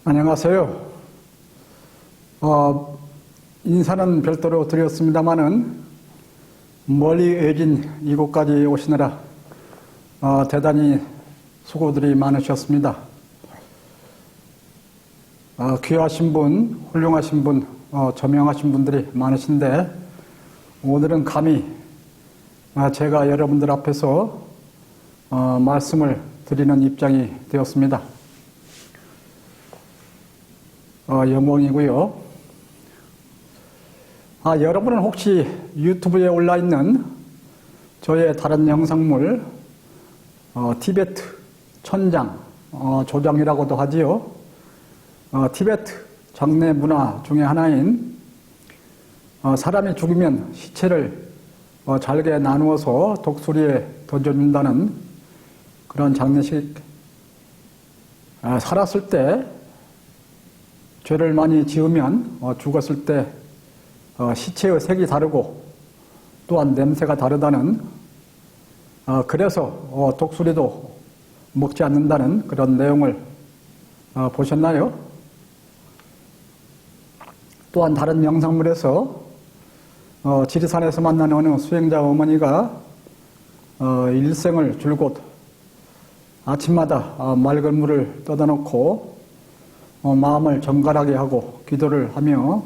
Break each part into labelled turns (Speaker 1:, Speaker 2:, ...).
Speaker 1: 안녕하세요. 인사는 별도로 드렸습니다마는 멀리 외진 이곳까지 오시느라 대단히 수고들이 많으셨습니다. 귀하신 분, 훌륭하신 분, 저명하신 분들이 많으신데 오늘은 감히 제가 여러분들 앞에서 말씀을 드리는 입장이 되었습니다. 영광이고요. 여러분은 혹시 유튜브에 올라있는 저의 다른 영상물 티베트 천장 조장이라고도 하지요. 티베트 장례 문화 중에 하나인 사람이 죽으면 시체를 잘게 나누어서 독수리에 던져준다는 그런 장례식, 살았을 때 죄를 많이 지으면 죽었을 때 시체의 색이 다르고 또한 냄새가 다르다는, 그래서 독수리도 먹지 않는다는 그런 내용을 보셨나요? 또한 다른 영상물에서 지리산에서 만난 어느 수행자 어머니가 일생을 줄곧 아침마다 맑은 물을 떠다 놓고 마음을 정갈하게 하고 기도를 하며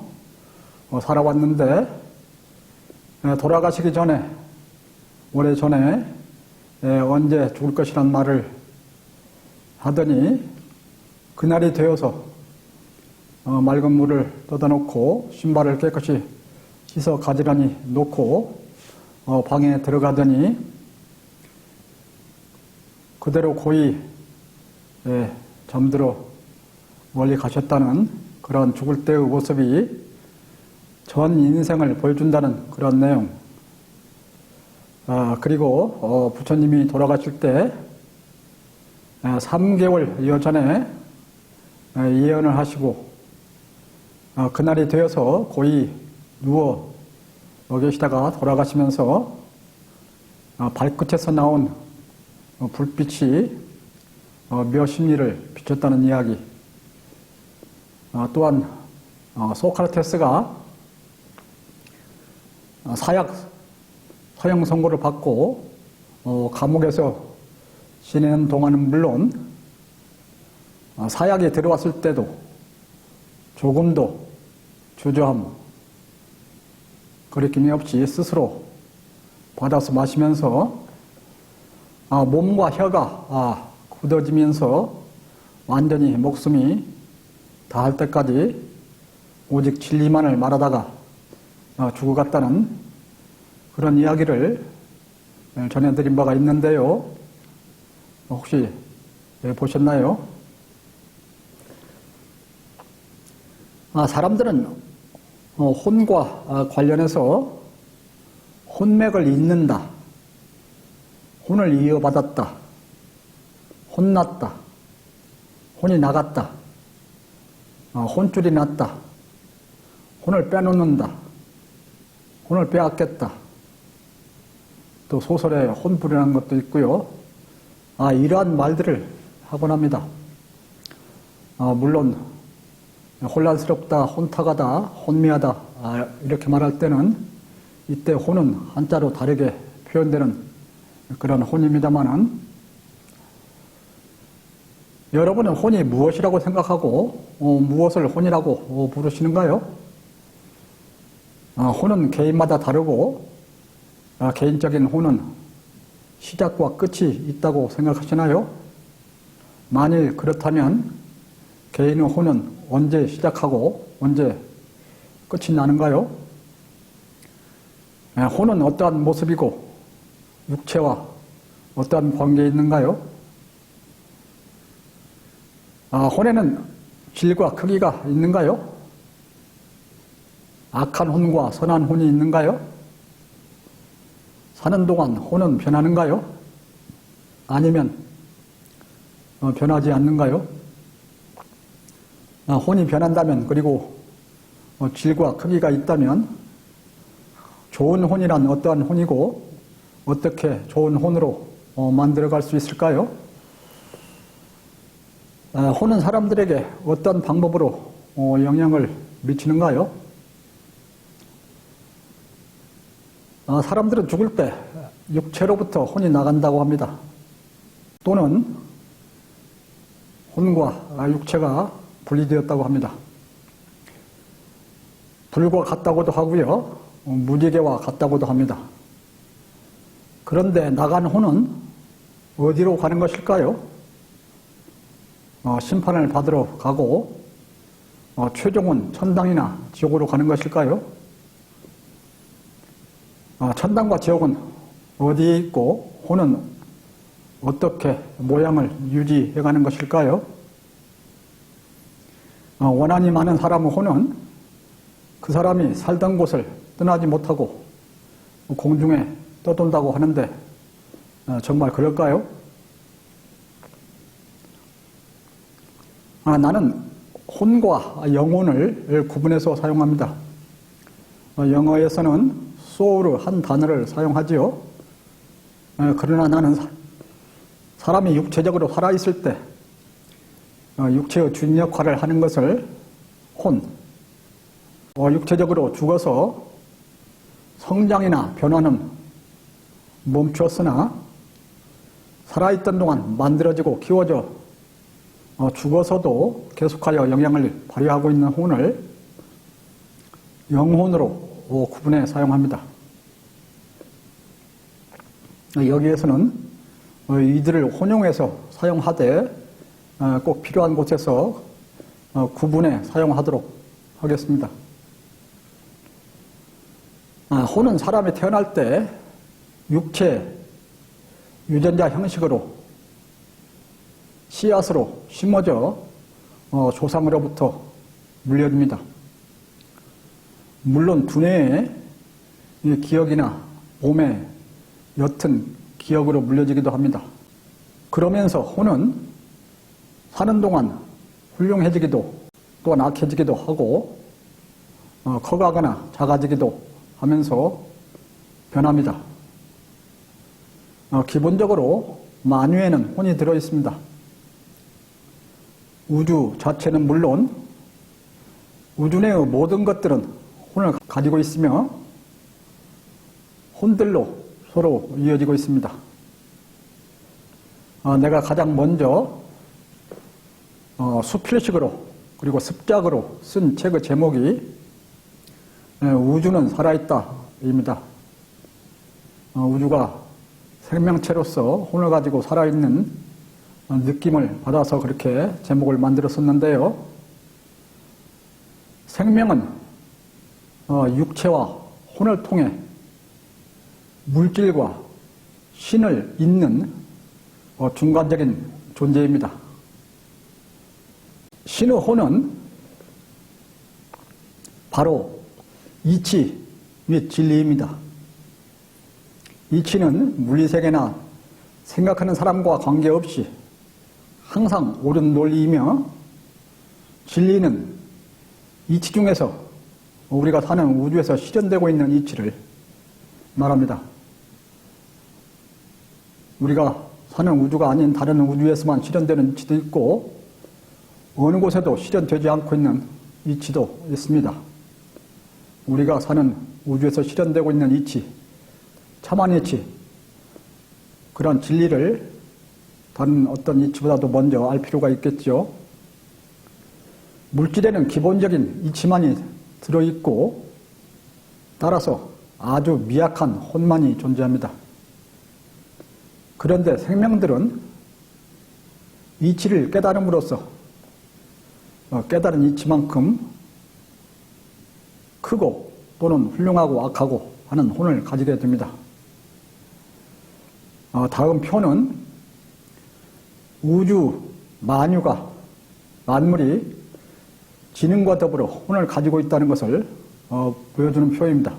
Speaker 1: 살아왔는데, 돌아가시기 전에, 오래전에 언제 죽을 것이란 말을 하더니 그날이 되어서 맑은 물을 떠다 놓고 신발을 깨끗이 씻어 가지런히 놓고 방에 들어가더니 그대로 고이 잠들어 멀리 가셨다는 그런 죽을 때의 모습이 전 인생을 보여준다는 그런 내용. 그리고 부처님이 돌아가실 때 3개월 전에 예언을 하시고 그날이 되어서 고이 누워 계시다가 돌아가시면서 발끝에서 나온 불빛이 몇십 리를 비췄다는 이야기. 또한 소크라테스가 사형 선고를 받고 감옥에서 지내는 동안은 물론 사약이 들어왔을 때도 조금도 주저함, 거리낌이 없이 스스로 받아서 마시면서 몸과 혀가 굳어지면서 완전히 목숨이 다할 때까지 오직 진리만을 말하다가 죽어갔다는 그런 이야기를 전해드린 바가 있는데요. 혹시 보셨나요? 사람들은 혼과 관련해서 혼맥을 잇는다, 혼을 이어받았다, 혼났다, 혼이 나갔다, 혼줄이 났다, 혼을 빼놓는다, 혼을 빼앗겼다, 또 소설에 혼불이라는 것도 있고요. 이러한 말들을 하곤 합니다. 물론 혼란스럽다, 혼탁하다, 혼미하다 이렇게 말할 때는 이때 혼은 한자로 다르게 표현되는 그런 혼입니다마는, 여러분은 혼이 무엇이라고 생각하고 무엇을 혼이라고 부르시는가요? 혼은 개인마다 다르고 개인적인 혼은 시작과 끝이 있다고 생각하시나요? 만일 그렇다면 개인의 혼은 언제 시작하고 언제 끝이 나는가요? 혼은 어떠한 모습이고 육체와 어떠한 관계에 있는가요? 혼에는 질과 크기가 있는가요? 악한 혼과 선한 혼이 있는가요? 사는 동안 혼은 변하는가요? 아니면 변하지 않는가요? 혼이 변한다면, 그리고 질과 크기가 있다면 좋은 혼이란 어떠한 혼이고 어떻게 좋은 혼으로 만들어갈 수 있을까요? 혼은 사람들에게 어떤 방법으로 영향을 미치는가요? 사람들은 죽을 때 육체로부터 혼이 나간다고 합니다. 또는 혼과 육체가 분리되었다고 합니다. 불과 같다고도 하고요. 무지개와 같다고도 합니다. 그런데 나간 혼은 어디로 가는 것일까요? 심판을 받으러 가고 최종은 천당이나 지옥으로 가는 것일까요? 천당과 지옥은 어디에 있고 혼은 어떻게 모양을 유지해가는 것일까요? 원한이 많은 사람의 혼은 그 사람이 살던 곳을 떠나지 못하고 공중에 떠돈다고 하는데 정말 그럴까요? 나는 혼과 영혼을 구분해서 사용합니다. 영어에서는 soul 한 단어를 사용하지요. 그러나 나는 사람이 육체적으로 살아있을 때 육체의 주인 역할을 하는 것을 혼, 육체적으로 죽어서 성장이나 변화는 멈추었으나 살아있던 동안 만들어지고 키워져 죽어서도 계속하여 영향을 발휘하고 있는 혼을 영혼으로 구분해 사용합니다. 여기에서는 이들을 혼용해서 사용하되 꼭 필요한 곳에서 구분해 사용하도록 하겠습니다. 혼은 사람이 태어날 때 육체 유전자 형식으로 씨앗으로 심어져 조상으로부터 물려집니다. 물론 두뇌의 기억이나 몸의 옅은 기억으로 물려지기도 합니다. 그러면서 혼은 사는 동안 훌륭해지기도 또한 악해지기도 하고 커가거나 작아지기도 하면서 변합니다. 기본적으로 만유에는 혼이 들어있습니다. 우주 자체는 물론 우주 내의 모든 것들은 혼을 가지고 있으며 혼들로 서로 이어지고 있습니다. 내가 가장 먼저 수필식으로 그리고 습작으로 쓴 책의 제목이 우주는 살아있다입니다. 우주가 생명체로서 혼을 가지고 살아있는 느낌을 받아서 그렇게 제목을 만들었었는데요. 생명은 육체와 혼을 통해 물질과 신을 잇는 중간적인 존재입니다. 신의 혼은 바로 이치 및 진리입니다. 이치는 물리세계나 생각하는 사람과 관계없이 항상 옳은 논리이며 진리는 이치 중에서 우리가 사는 우주에서 실현되고 있는 이치를 말합니다. 우리가 사는 우주가 아닌 다른 우주에서만 실현되는 이치도 있고 어느 곳에도 실현되지 않고 있는 이치도 있습니다. 우리가 사는 우주에서 실현되고 있는 이치, 참한 이치, 그런 진리를 다른 어떤 이치보다도 먼저 알 필요가 있겠죠. 물질에는 기본적인 이치만이 들어있고 따라서 아주 미약한 혼만이 존재합니다. 그런데 생명들은 이치를 깨달음으로써 깨달은 이치만큼 크고 또는 훌륭하고 악하고 하는 혼을 가지게 됩니다. 다음 표는 우주 만유가 만물이 지능과 더불어 혼을 가지고 있다는 것을 보여주는 표입니다.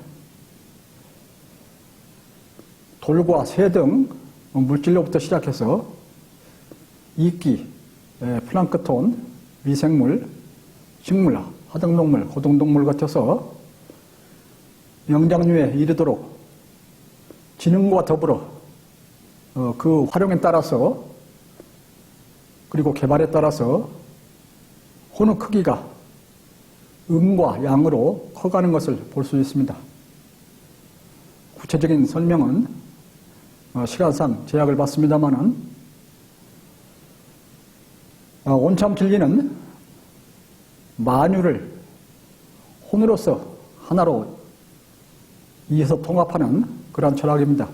Speaker 1: 돌과 새 등 물질로부터 시작해서 이끼, 플랑크톤, 미생물, 식물, 하등동물, 고등동물 거쳐서 영장류에 이르도록 지능과 더불어 그 활용에 따라서 그리고 개발에 따라서 혼의 크기가 음과 양으로 커가는 것을 볼 수 있습니다. 구체적인 설명은 시간상 제약을 받습니다만은 온참 진리는 만유를 혼으로서 하나로 이해서 통합하는 그러한 철학입니다.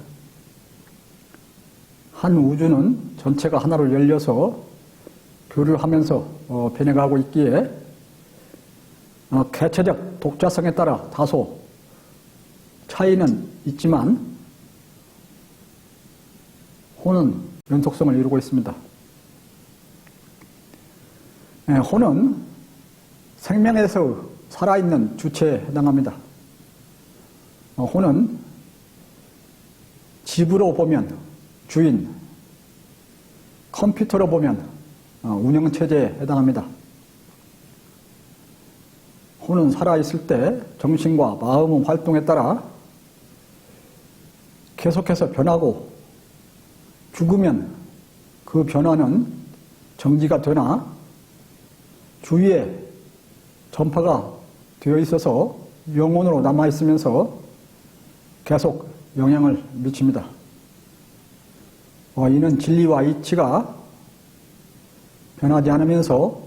Speaker 1: 한 우주는 전체가 하나로 열려서 교류하면서 변해가고 있기에 개체적 독자성에 따라 다소 차이는 있지만 혼은 연속성을 이루고 있습니다. 혼은 생명에서 살아있는 주체에 해당합니다. 혼은 집으로 보면 주인, 컴퓨터로 보면 운영체제에 해당합니다. 혼은 살아있을 때 정신과 마음의 활동에 따라 계속해서 변하고 죽으면 그 변화는 정지가 되나 주위에 전파가 되어 있어서 영혼으로 남아있으면서 계속 영향을 미칩니다. 이는 진리와 이치가 변하지 않으면서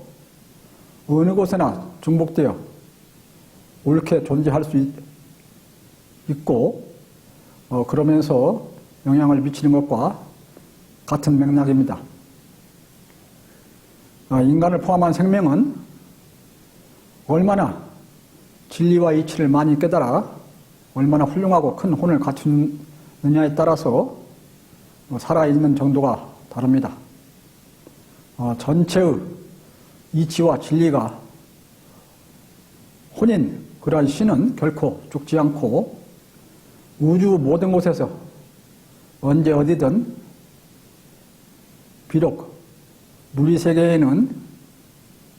Speaker 1: 어느 곳에나 중복되어 옳게 존재할 수 있고 그러면서 영향을 미치는 것과 같은 맥락입니다. 인간을 포함한 생명은 얼마나 진리와 이치를 많이 깨달아 얼마나 훌륭하고 큰 혼을 갖추느냐에 따라서 살아있는 정도가 다릅니다. 전체의 이치와 진리가 혼인 그러한 신은 결코 죽지 않고 우주 모든 곳에서 언제 어디든 비록 물리세계에는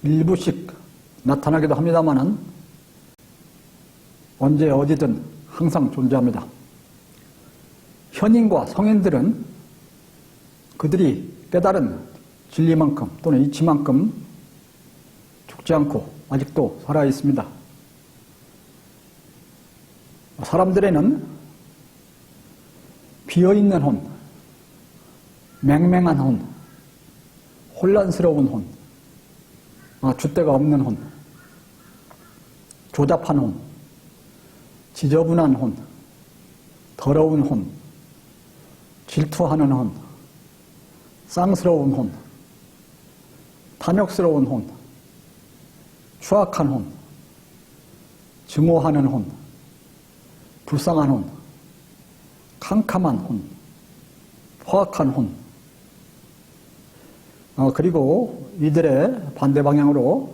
Speaker 1: 일부씩 나타나기도 합니다마는 언제 어디든 항상 존재합니다. 현인과 성인들은 그들이 깨달은 진리만큼 또는 이치만큼 죽지 않고 아직도 살아있습니다. 사람들에는 비어있는 혼, 맹맹한 혼, 혼란스러운 혼, 줏대가 없는 혼, 조잡한 혼, 지저분한 혼, 더러운 혼, 질투하는 혼, 쌍스러운 혼, 탐욕스러운 혼, 추악한 혼, 증오하는 혼, 불쌍한 혼, 캄캄한 혼, 포악한 혼, 그리고 이들의 반대 방향으로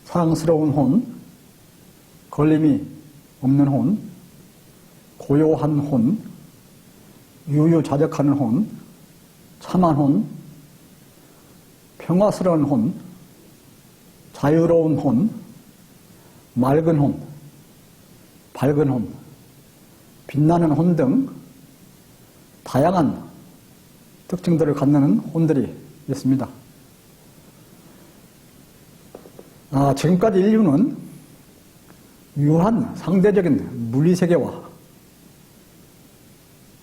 Speaker 1: 사랑스러운 혼, 걸림이 없는 혼, 고요한 혼, 유유자적하는 혼, 참한 혼, 평화스러운 혼, 자유로운 혼, 맑은 혼, 밝은 혼, 빛나는 혼 등 다양한 특징들을 갖는 혼들이 있습니다. 지금까지 인류는 유한 상대적인 물리세계와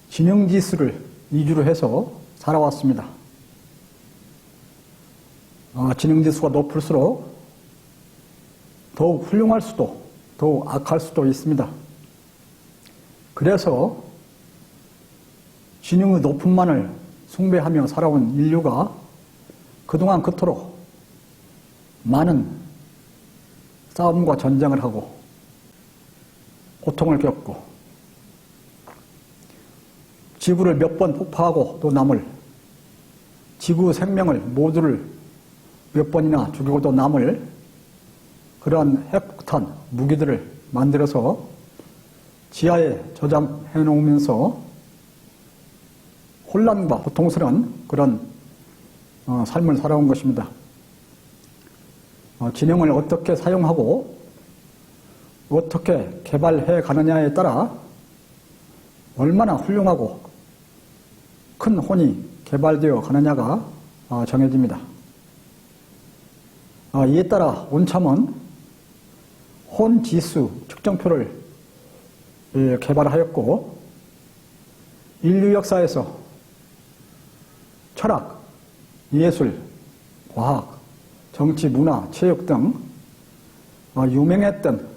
Speaker 1: 지능지수를 이주로 해서 살아왔습니다. 지능지수가 높을수록 더욱 훌륭할 수도 더욱 악할 수도 있습니다. 그래서 지능의 높음만을 숭배하며 살아온 인류가 그동안 그토록 많은 싸움과 전쟁을 하고 고통을 겪고 지구를 몇 번 폭파하고 또 남을 지구 생명을 모두를 몇 번이나 죽이고도 남을 그러한 핵폭탄 무기들을 만들어서 지하에 저장해 놓으면서 혼란과 고통스러운 그런 삶을 살아온 것입니다. 지능을 어떻게 사용하고 어떻게 개발해 가느냐에 따라 얼마나 훌륭하고 큰 혼이 개발되어 가느냐가 정해집니다. 이에 따라 온참은 혼지수 측정표를 개발하였고, 인류 역사에서 철학, 예술, 과학, 정치, 문화, 체육 등 유명했던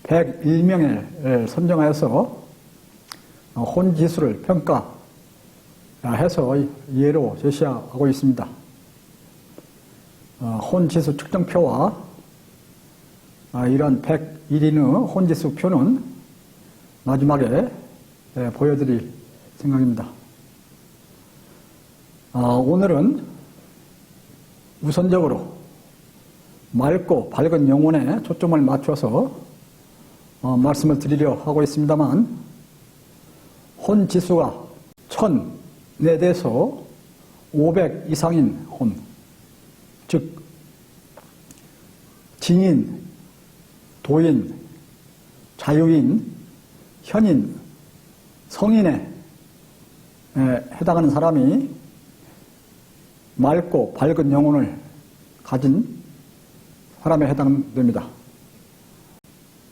Speaker 1: 101명을 선정하여서 혼지수를 평가해서 예로 제시하고 있습니다. 혼지수 측정표와 이런 101인의 혼지수 표는 마지막에 보여드릴 생각입니다. 오늘은 우선적으로 맑고 밝은 영혼에 초점을 맞춰서 말씀을 드리려 하고 있습니다만, 혼지수가 1004대에서 500 이상인 혼, 즉 진인, 도인, 자유인, 현인, 성인에 해당하는 사람이 맑고 밝은 영혼을 가진 사람에 해당됩니다.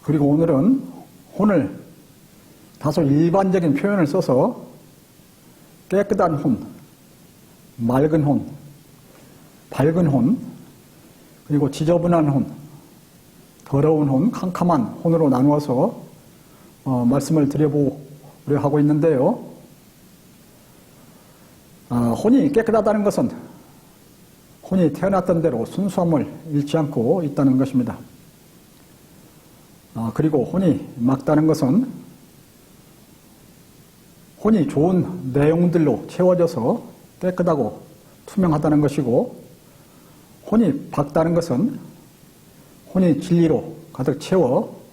Speaker 1: 그리고 오늘은 혼을 다소 일반적인 표현을 써서 깨끗한 혼, 맑은 혼, 밝은 혼, 그리고 지저분한 혼, 더러운 혼, 캄캄한 혼으로 나누어서 말씀을 드려보려 하고 있는데요. 혼이 깨끗하다는 것은 혼이 태어났던 대로 순수함을 잃지 않고 있다는 것입니다. 그리고 혼이 맑다는 것은 혼이 좋은 내용들로 채워져서 깨끗하고 투명하다는 것이고, 혼이 밝다는 것은 혼이 진리로 가득 채워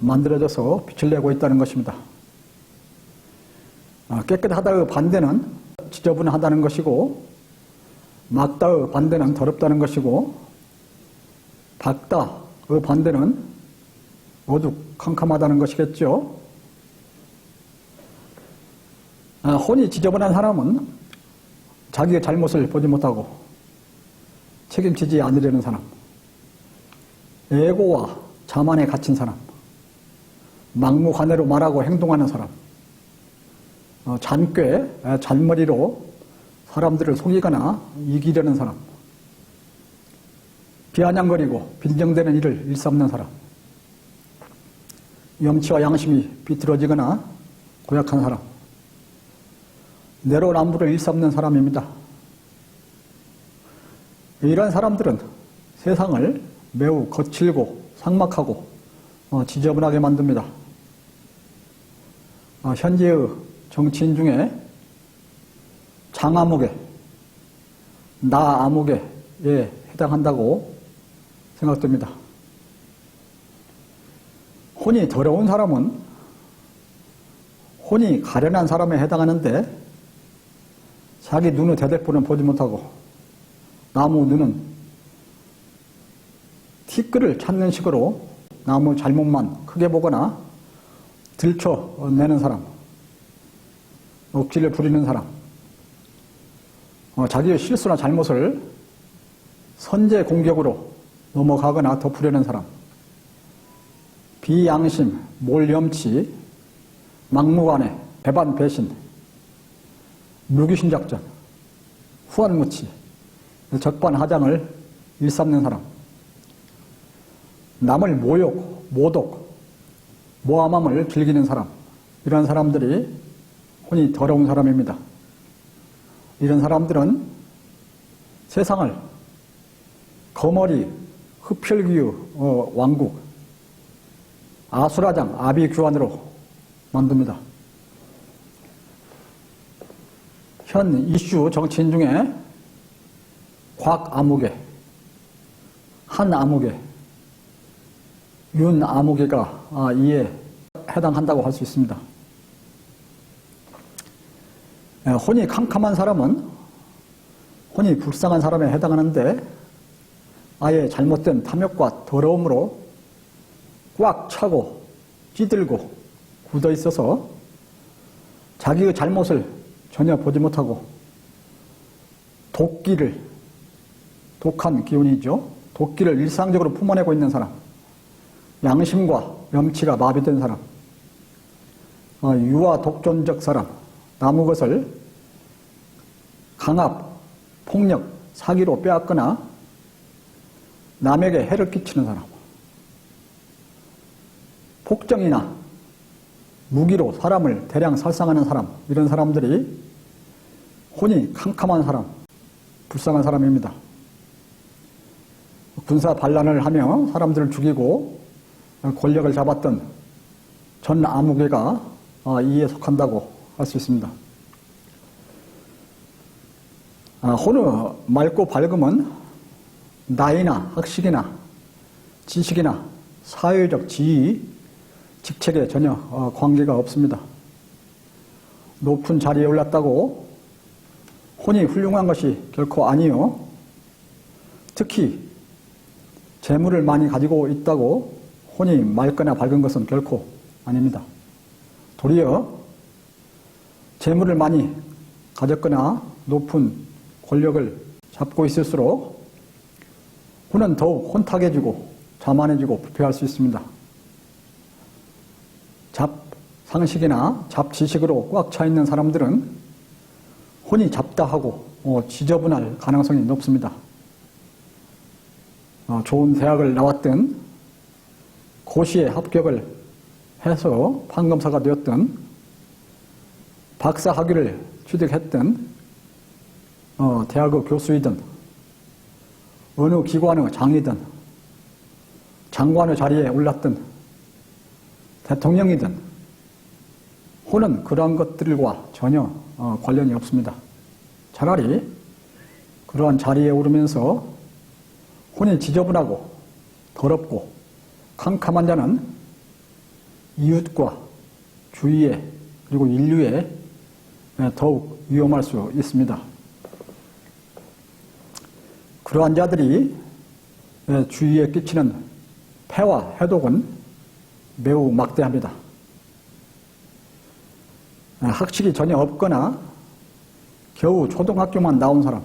Speaker 1: 만들어져서 빛을 내고 있다는 것입니다. 깨끗하다의 반대는 지저분하다는 것이고, 맑다의 반대는 더럽다는 것이고, 밝다의 반대는 어두컴컴하다는 것이겠죠. 혼이 지저분한 사람은 자기의 잘못을 보지 못하고 책임지지 않으려는 사람, 애고와 자만에 갇힌 사람, 막무가내로 말하고 행동하는 사람, 잔꾀, 잔머리로 사람들을 속이거나 이기려는 사람, 비아냥거리고 빈정대는 일을 일삼는 사람, 염치와 양심이 비틀어지거나 고약한 사람, 내로남불을 일삼는 사람입니다. 이런 사람들은 세상을 매우 거칠고 삭막하고 지저분하게 만듭니다. 현재의 정치인 중에 장아무개, 나아무개에 해당한다고 생각됩니다. 혼이 더러운 사람은 혼이 가련한 사람에 해당하는데, 자기 눈의 대대포는 보지 못하고 나무 눈은 티끌을 찾는 식으로 나무 잘못만 크게 보거나 들춰내는 사람, 억지를 부리는 사람, 자기의 실수나 잘못을 선제 공격으로 넘어가거나 덮으려는 사람, 비양심, 몰염치, 막무가내, 배반 배신, 무기심작전, 후한무치, 적반하장을 일삼는 사람, 남을 모욕, 모독, 모함함을 즐기는 사람, 이런 사람들이 혼이 더러운 사람입니다. 이런 사람들은 세상을 거머리, 흡혈귀의 왕국, 아수라장, 아비규환으로 만듭니다. 현 이슈 정치인 중에 곽아무개, 한아무개, 윤아무개가 이에 해당한다고 할 수 있습니다. 혼이 캄캄한 사람은 혼이 불쌍한 사람에 해당하는데, 아예 잘못된 탐욕과 더러움으로 꽉 차고 찌들고 굳어 있어서 자기의 잘못을 전혀 보지 못하고 독한 기운이죠. 도끼를 일상적으로 품어내고 있는 사람, 양심과 염치가 마비된 사람, 유아 독존적 사람, 남의 것을 강압, 폭력, 사기로 빼앗거나 남에게 해를 끼치는 사람, 폭정이나 무기로 사람을 대량 살상하는 사람, 이런 사람들이 혼이 캄캄한 사람, 불쌍한 사람입니다. 군사 반란을 하며 사람들을 죽이고 권력을 잡았던 전 아무개가 이에 속한다고 할 수 있습니다. 혼의 맑고 밝음은 나이나 학식이나 지식이나 사회적 지위, 직책에 전혀 관계가 없습니다. 높은 자리에 올랐다고 혼이 훌륭한 것이 결코 아니요. 특히 재물을 많이 가지고 있다고 혼이 맑거나 밝은 것은 결코 아닙니다. 도리어 재물을 많이 가졌거나 높은 권력을 잡고 있을수록 혼은 더욱 혼탁해지고 자만해지고 부패할 수 있습니다. 잡상식이나 잡지식으로 꽉 차 있는 사람들은 혼이 잡다하고 지저분할 가능성이 높습니다. 좋은 대학을 나왔든 고시에 합격을 해서 판검사가 되었든 박사 학위를 취득했든 대학의 교수이든 어느 기관의 장이든 장관의 자리에 올랐든 대통령이든 혼은 그러한 것들과 전혀 관련이 없습니다. 차라리 그러한 자리에 오르면서 혼이 지저분하고 더럽고 캄캄한 자는 이웃과 주위에 그리고 인류에 더욱 위험할 수 있습니다. 그러한 자들이 주위에 끼치는 폐와 해독은 매우 막대합니다. 학식이 전혀 없거나 겨우 초등학교만 나온 사람,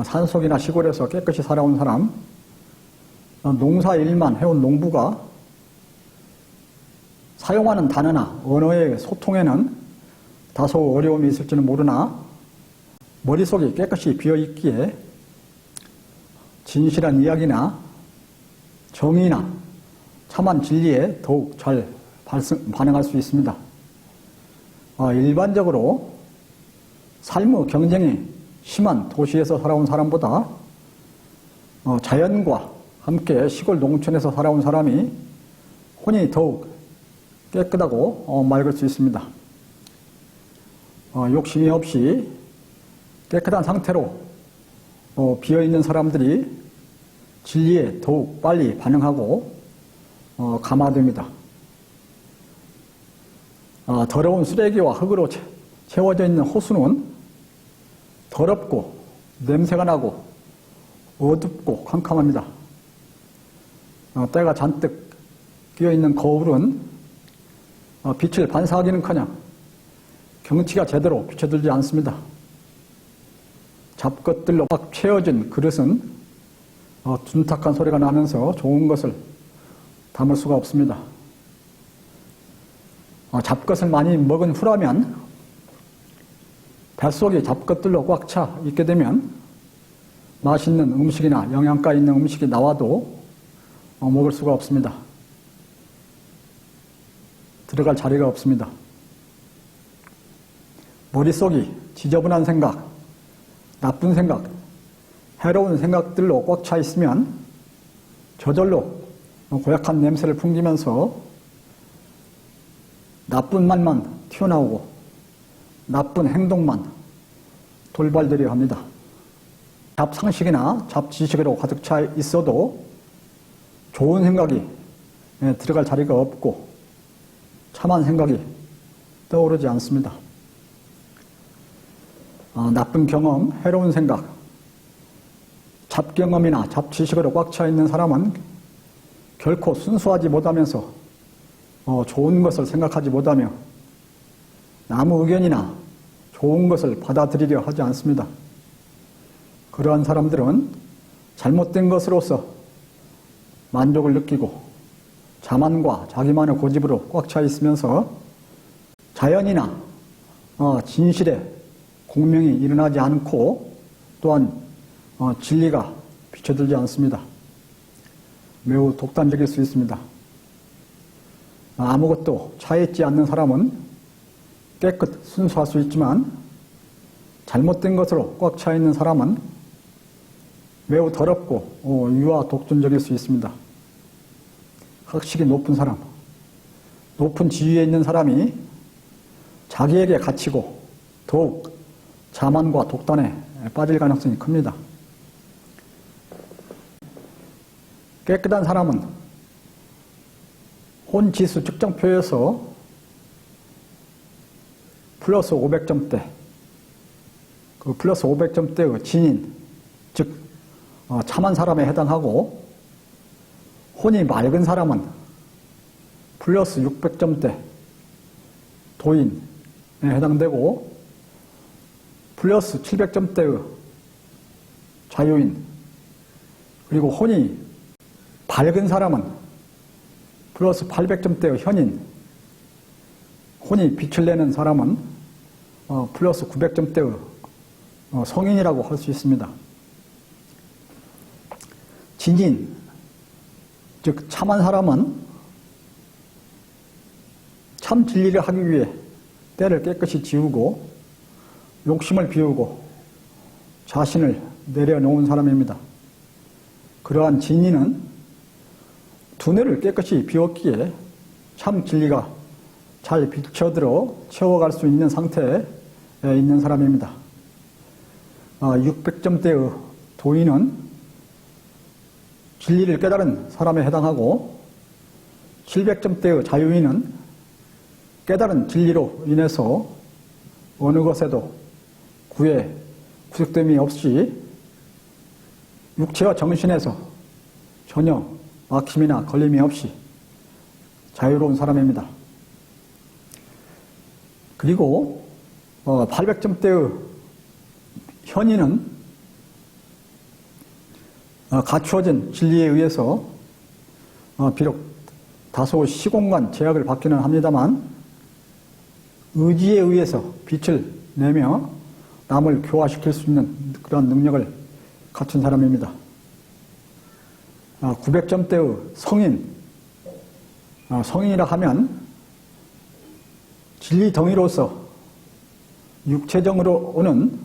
Speaker 1: 산속이나 시골에서 깨끗이 살아온 사람, 농사일만 해온 농부가 사용하는 단어나 언어의 소통에는 다소 어려움이 있을지는 모르나 머릿속이 깨끗이 비어있기에 진실한 이야기나 정의나 참한 진리에 더욱 잘 반응할 수 있습니다. 일반적으로 삶의 경쟁이 심한 도시에서 살아온 사람보다 자연과 함께 시골 농촌에서 살아온 사람이 혼이 더욱 깨끗하고 맑을 수 있습니다. 욕심이 없이 깨끗한 상태로 비어있는 사람들이 진리에 더욱 빨리 반응하고 감화됩니다. 더러운 쓰레기와 흙으로 채워져 있는 호수는 더럽고 냄새가 나고 어둡고 캄캄합니다. 때가 잔뜩 끼어있는 거울은 빛을 반사하기는커녕 경치가 제대로 비춰들지 않습니다. 잡것들로 꽉 채워진 그릇은 둔탁한 소리가 나면서 좋은 것을 담을 수가 없습니다. 잡것을 많이 먹은 후라면 뱃속이 잡것들로 꽉 차 있게 되면 맛있는 음식이나 영양가 있는 음식이 나와도 먹을 수가 없습니다. 들어갈 자리가 없습니다. 머릿속이 지저분한 생각, 나쁜 생각, 해로운 생각들로 꽉 차 있으면 저절로 고약한 냄새를 풍기면서 나쁜 말만 튀어나오고 나쁜 행동만 돌발되려 합니다. 잡상식이나 잡지식으로 가득 차 있어도 좋은 생각이 들어갈 자리가 없고 참한 생각이 떠오르지 않습니다. 나쁜 경험, 해로운 생각, 잡경험이나 잡지식으로 꽉 차 있는 사람은 결코 순수하지 못하면서 좋은 것을 생각하지 못하며 남의 의견이나 좋은 것을 받아들이려 하지 않습니다. 그러한 사람들은 잘못된 것으로서 만족을 느끼고 자만과 자기만의 고집으로 꽉 차 있으면서 자연이나 진실의 공명이 일어나지 않고 또한 진리가 비춰들지 않습니다. 매우 독단적일 수 있습니다. 아무것도 차있지 않는 사람은 깨끗 순수할 수 있지만 잘못된 것으로 꽉 차 있는 사람은 매우 더럽고 유아 독존적일 수 있습니다. 학식이 높은 사람, 높은 지위에 있는 사람이 자기에게 갇히고 더욱 자만과 독단에 빠질 가능성이 큽니다. 깨끗한 사람은 혼지수 측정표에서 플러스 500점대, 그 플러스 500점대의 진인, 즉 참한 사람에 해당하고, 혼이 맑은 사람은 플러스 600점대 도인에 해당되고, 플러스 700점대의 자유인, 그리고 혼이 밝은 사람은 플러스 800점대의 현인, 혼이 빛을 내는 사람은 플러스 900점대의 성인이라고 할 수 있습니다. 진인, 즉 참한 사람은 참 진리를 하기 위해 때를 깨끗이 지우고 욕심을 비우고 자신을 내려놓은 사람입니다. 그러한 진인은 두뇌를 깨끗이 비웠기에 참 진리가 잘 비쳐들어 채워갈 수 있는 상태에 있는 사람입니다. 600점대의 도인은 진리를 깨달은 사람에 해당하고, 700점대의 자유인은 깨달은 진리로 인해서 어느 것에도 구애, 구색됨이 없이 육체와 정신에서 전혀 막힘이나 걸림이 없이 자유로운 사람입니다. 그리고 800점대의 현인은 갖추어진 진리에 의해서 비록 다소 시공간 제약을 받기는 합니다만 의지에 의해서 빛을 내며 남을 교화시킬 수 있는 그런 능력을 갖춘 사람입니다. 900점대의 성인, 성인이라 하면 진리 덩이로서 육체적으로는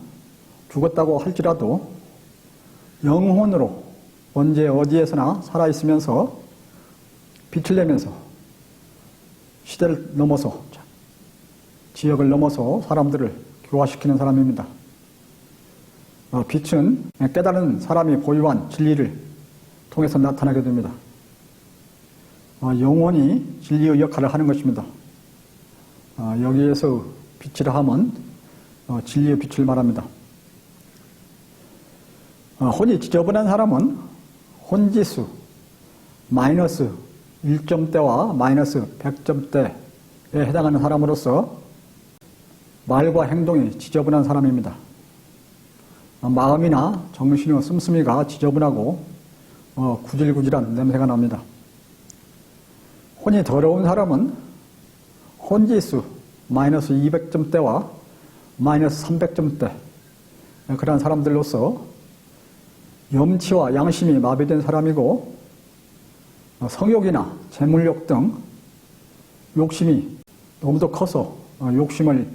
Speaker 1: 죽었다고 할지라도 영혼으로 언제 어디에서나 살아있으면서 빛을 내면서 시대를 넘어서 지역을 넘어서 사람들을 교화시키는 사람입니다. 빛은 깨달은 사람이 보유한 진리를 통해서 나타나게 됩니다. 영혼이 진리의 역할을 하는 것입니다. 여기에서 빛이라 하면 진리의 빛을 말합니다. 혼이 지저분한 사람은 혼지수 마이너스 1점대와 마이너스 100점대에 해당하는 사람으로서 말과 행동이 지저분한 사람입니다. 마음이나 정신의 씀씀이가 지저분하고 구질구질한 냄새가 납니다. 혼이 더러운 사람은 혼지수 마이너스 200점대와 마이너스 300점대 그런 사람들로서 염치와 양심이 마비된 사람이고 성욕이나 재물욕 등 욕심이 너무도 커서 욕심을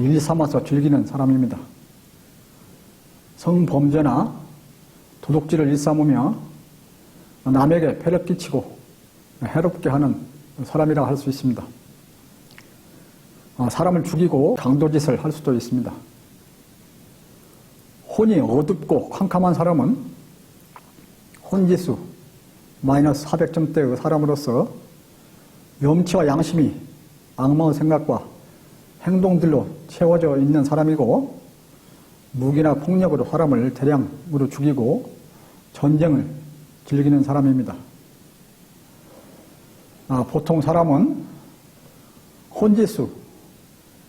Speaker 1: 일 삼아서 즐기는 사람입니다. 성범죄나 도둑질을 일삼으며 남에게 폐를 끼치고 해롭게 하는 사람이라 할 수 있습니다. 사람을 죽이고 강도짓을 할 수도 있습니다. 혼이 어둡고 캄캄한 사람은 혼지수 마이너스 400점대의 사람으로서 염치와 양심이 악마의 생각과 행동들로 채워져 있는 사람이고 무기나 폭력으로 사람을 대량으로 죽이고 전쟁을 즐기는 사람입니다. 보통 사람은 혼지수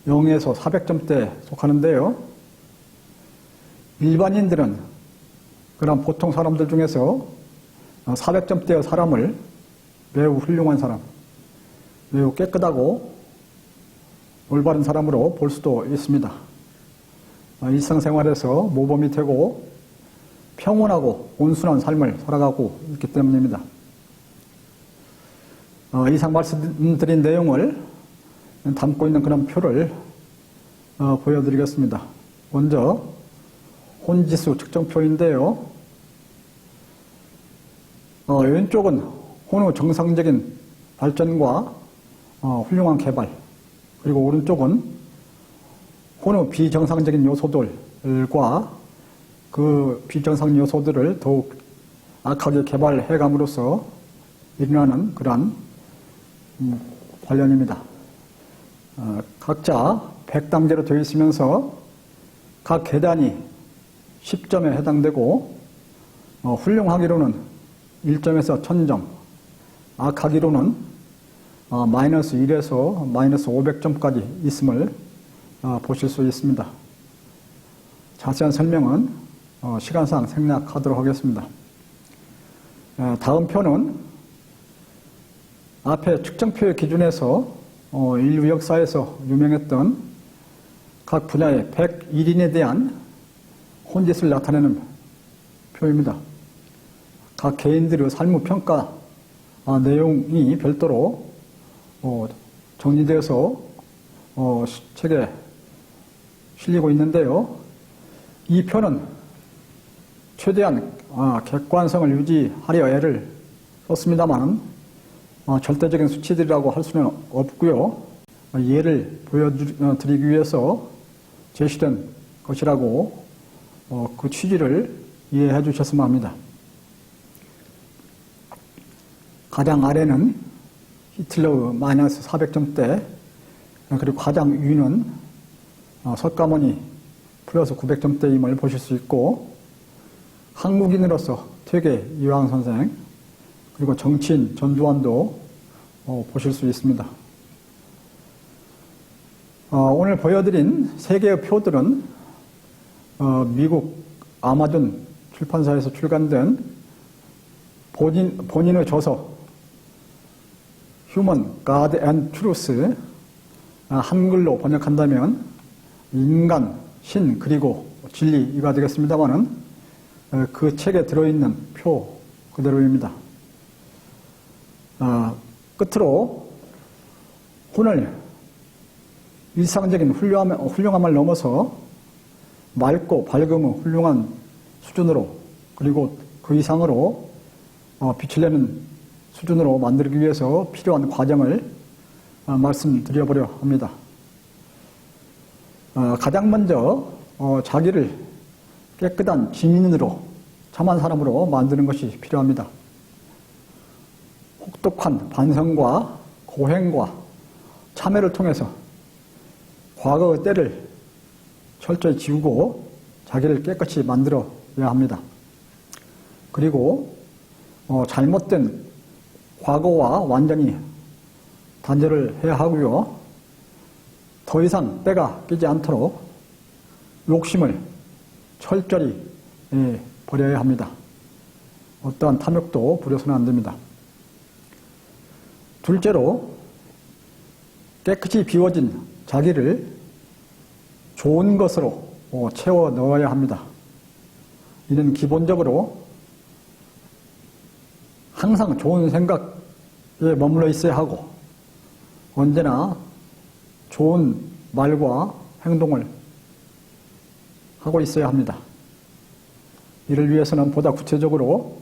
Speaker 1: 0에서 400점대에 속하는데요. 일반인들은 그런 보통 사람들 중에서 400점대의 사람을 매우 훌륭한 사람, 매우 깨끗하고 올바른 사람으로 볼 수도 있습니다. 일상생활에서 모범이 되고 평온하고 온순한 삶을 살아가고 있기 때문입니다. 이상 말씀드린 내용을 담고 있는 그런 표를 보여드리겠습니다. 먼저 혼지수 측정표인데요. 왼쪽은 혼의 정상적인 발전과 훌륭한 개발, 그리고 오른쪽은 혼의 비정상적인 요소들과 그 비정상 요소들을 더욱 악하게 개발해감으로써 일어나는 그러한 관련입니다. 각자 100단계로 되어 있으면서 각 계단이 10점에 해당되고 훌륭하기로는 1점에서 1000점, 악하기로는 마이너스 1에서 마이너스 500점까지 있음을 보실 수 있습니다. 자세한 설명은 시간상 생략하도록 하겠습니다. 다음 표는 앞에 측정표의 기준에서 인류 역사에서 유명했던 각 분야의 101인에 대한 혼짓을 나타내는 표입니다. 각 개인들의 삶의 평가 내용이 별도로 정리되어서 책에 실리고 있는데요. 이 표는 최대한 객관성을 유지하려 애를 썼습니다만 절대적인 수치들이라고 할 수는 없고요. 예를 보여드리기 위해서 제시된 것이라고 그 취지를 이해해 주셨으면 합니다. 가장 아래는 히틀러의 마이너스 400점대, 그리고 가장 위는 석가모니 플러스 900점대임을 보실 수 있고, 한국인으로서 퇴계 이황 선생, 그리고 정치인 전두환도 보실 수 있습니다. 오늘 보여드린 세 개의 표들은 미국 아마존 출판사에서 출간된 본인의 저서 Human, God and Truth, 한글로 번역한다면 인간, 신, 그리고 진리가 되겠습니다만은 그 책에 들어있는 표 그대로입니다. 끝으로 혼을 일상적인 훌륭함을 넘어서 맑고 밝음의 훌륭한 수준으로, 그리고 그 이상으로 빛을 내는 수준으로 만들기 위해서 필요한 과정을 말씀드려보려 합니다. 가장 먼저 자기를 깨끗한 진인으로, 참한 사람으로 만드는 것이 필요합니다. 혹독한 반성과 고행과 참회를 통해서 과거의 때를 철저히 지우고 자기를 깨끗이 만들어야 합니다. 그리고 잘못된 과거와 완전히 단절을 해야 하고요. 더 이상 때가 끼지 않도록 욕심을 철저히 버려야 합니다. 어떠한 탐욕도 부려서는 안 됩니다. 둘째로 깨끗이 비워진 자기를 좋은 것으로 채워 넣어야 합니다. 이는 기본적으로 항상 좋은 생각에 머물러 있어야 하고 언제나 좋은 말과 행동을 하고 있어야 합니다. 이를 위해서는 보다 구체적으로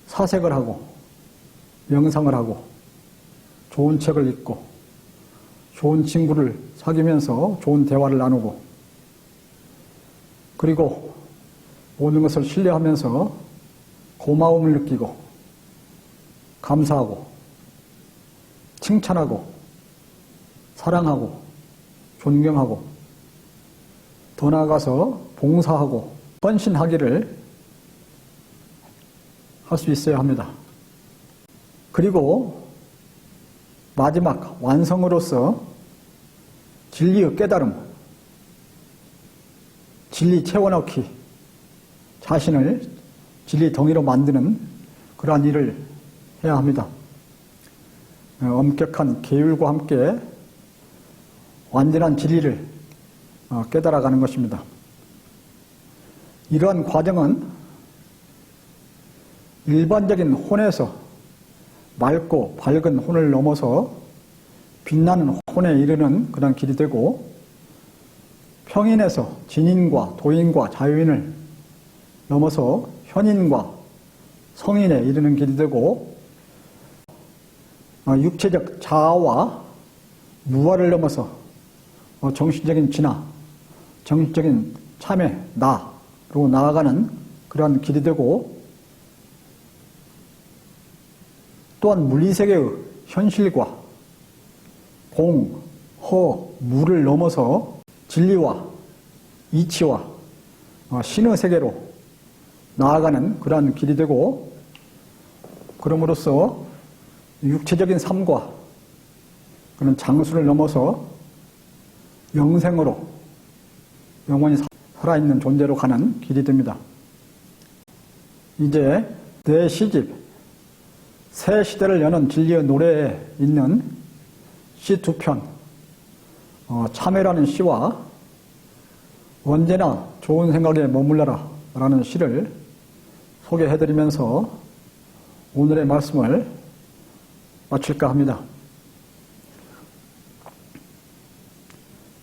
Speaker 1: 사색을 하고 명상을 하고 좋은 책을 읽고 좋은 친구를 사귀면서 좋은 대화를 나누고, 그리고 모든 것을 신뢰하면서 고마움을 느끼고 감사하고 칭찬하고 사랑하고 존경하고 더 나아가서 봉사하고 헌신하기를 할 수 있어야 합니다. 그리고 마지막 완성으로서 진리의 깨달음, 진리 채워넣기, 자신을 진리 덩이로 만드는 그러한 일을 해야 합니다. 엄격한 계율과 함께 완전한 진리를 깨달아가는 것입니다. 이러한 과정은 일반적인 혼에서 맑고 밝은 혼을 넘어서 빛나는 혼에 이르는 그런 길이 되고, 평인에서 진인과 도인과 자유인을 넘어서 현인과 성인에 이르는 길이 되고, 육체적 자아와 무아를 넘어서 정신적인 진화, 정신적인 참회, 나로 나아가는 그러한 길이 되고, 또한 물리세계의 현실과 공, 허, 무를 넘어서 진리와 이치와 신의 세계로 나아가는 그러한 길이 되고, 그럼으로써 육체적인 삶과 그런 장수를 넘어서 영생으로 영원히 살아있는 존재로 가는 길이 됩니다. 이제 내 시집 새 시대를 여는 진리의 노래에 있는 시 두 편, 참회라는 시와 언제나 좋은 생각에 머물러라 라는 시를 소개해드리면서 오늘의 말씀을 마칠까 합니다.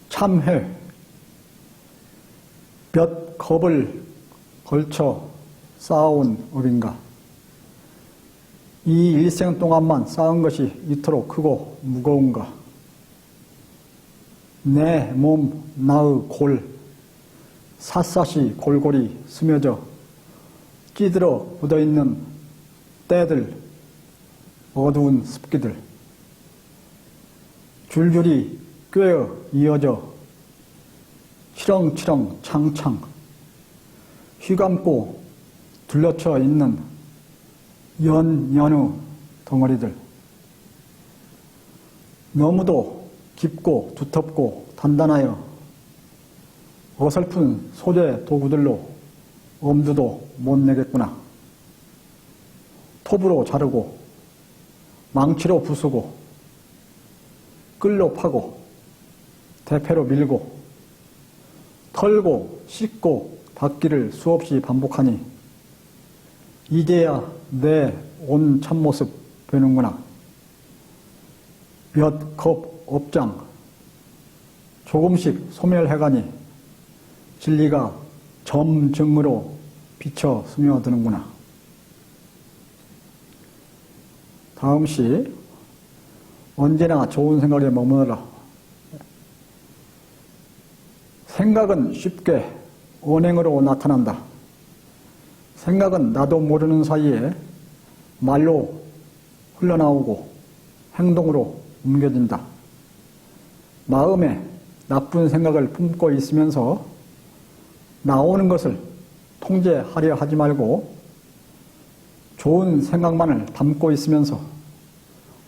Speaker 1: 참회, 몇 겁을 걸쳐 쌓아온 업인가. 이 일생 동안만 쌓은 것이 이토록 크고 무거운가. 내 몸 나의 골 샅샅이 골골이 스며져 찌들어 묻어있는 때들, 어두운 습기들, 줄줄이 꿰어 이어져 치렁치렁 창창 휘감고 둘러쳐 있는 연연의 덩어리들, 너무도 깊고 두텁고 단단하여 어설픈 소재 도구들로 엄두도 못 내겠구나. 톱으로 자르고 망치로 부수고 끌로 파고 대패로 밀고 털고 씻고 닦기를 수없이 반복하니 이제야 내 온 참모습 되는구나. 몇 컵 업장 조금씩 소멸해가니 진리가 점증으로 비쳐 스며드는구나. 다음 시, 언제나 좋은 생각에 머무르라. 생각은 쉽게 언행으로 나타난다. 생각은 나도 모르는 사이에 말로 흘러나오고 행동으로 옮겨진다. 마음에 나쁜 생각을 품고 있으면서 나오는 것을 통제하려 하지 말고 좋은 생각만을 담고 있으면서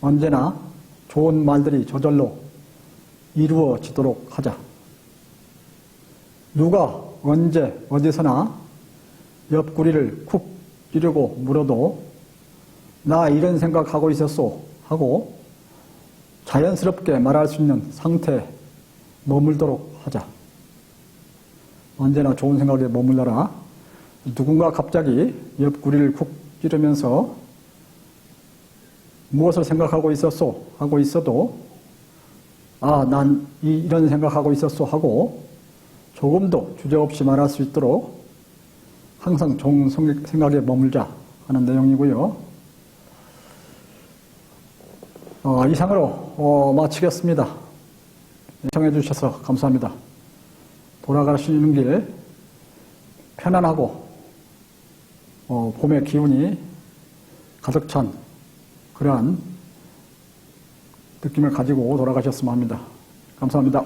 Speaker 1: 언제나 좋은 말들이 저절로 이루어지도록 하자. 누가 언제 어디서나 옆구리를 쿡 찌르고 물어도 나 이런 생각하고 있었소 하고 자연스럽게 말할 수 있는 상태에 머물도록 하자. 언제나 좋은 생각에 머물러라. 누군가 갑자기 옆구리를 쿡 찌르면서 무엇을 생각하고 있었소 하고 있어도 난 이런 생각하고 있었소 하고 조금도 주저없이 말할 수 있도록 항상 좋은 생각에 머물자 하는 내용이고요. 이상으로 마치겠습니다. 시청해 주셔서 감사합니다. 돌아가시는 길 편안하고 봄의 기운이 가득 찬 그러한 느낌을 가지고 돌아가셨으면 합니다. 감사합니다.